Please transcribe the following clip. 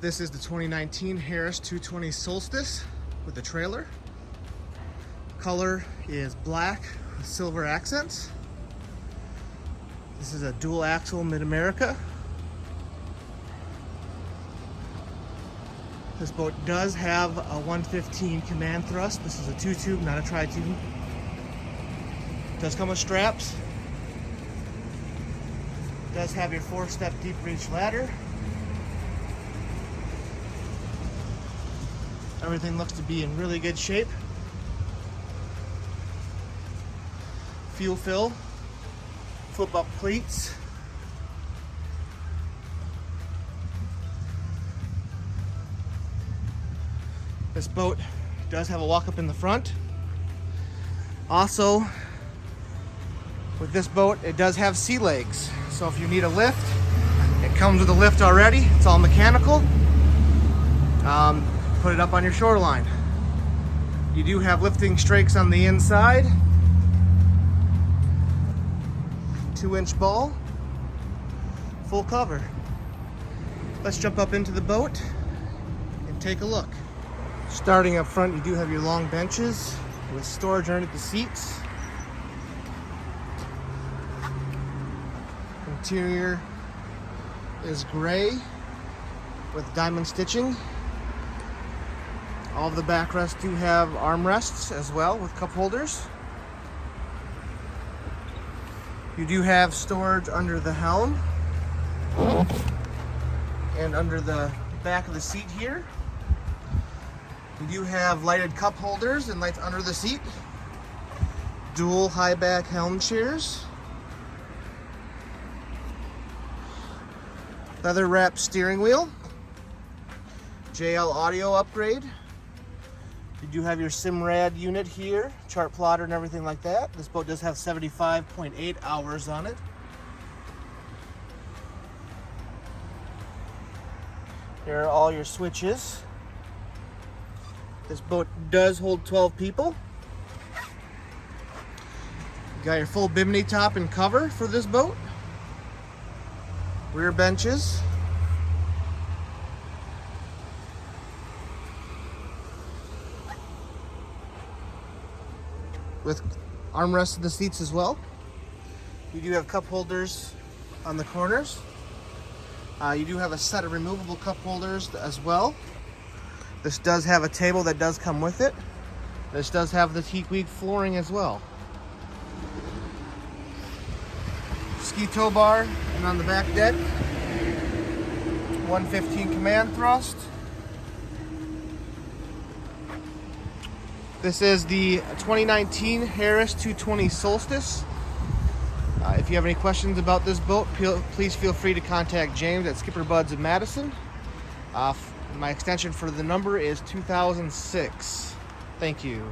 This is the 2019 Harris 220 Solstice with the trailer. Color is black with silver accents. This is a dual axle Mid-America. This boat does have a 115 command thrust. This is a 2-tube, not a tri-tube. Does come with straps. Does have your 4-step deep reach ladder. Everything looks to be in really good shape. Fuel fill, flip up cleats. This boat does have a walk-up in the front. Also, with this boat, it does have sea legs. So if you need a lift, it comes with a lift already. It's all mechanical. Put it up on your shoreline. You do have lifting strakes on the inside. 2-inch ball, full cover. Let's jump up into the boat and take a look. Starting up front, you do have your long benches with storage underneath the seats. Interior is gray with diamond stitching. All of the backrests do have armrests as well with cup holders. You do have storage under the helm and under the back of the seat here. You do have lighted cup holders and lights under the seat. Dual high back helm chairs. Leather wrapped steering wheel. JL audio upgrade. You do have your SimRad unit here, chart plotter and everything like that. This boat does have 75.8 hours on it. Here are all your switches. This boat does hold 12 people. You got your full bimini top and cover for this boat. Rear benches. With armrests in the seats as well. You do have cup holders on the corners. You do have a set of removable cup holders as well. This does have a table that does come with it. This does have the teak-weak flooring as well. Ski tow bar, and on the back deck, 115 command thrust. This is the 2019 Harris 220 Solstice. If you have any questions about this boat, please feel free to contact James at SkipperBud's in Madison. My extension for the number is 2006. Thank you.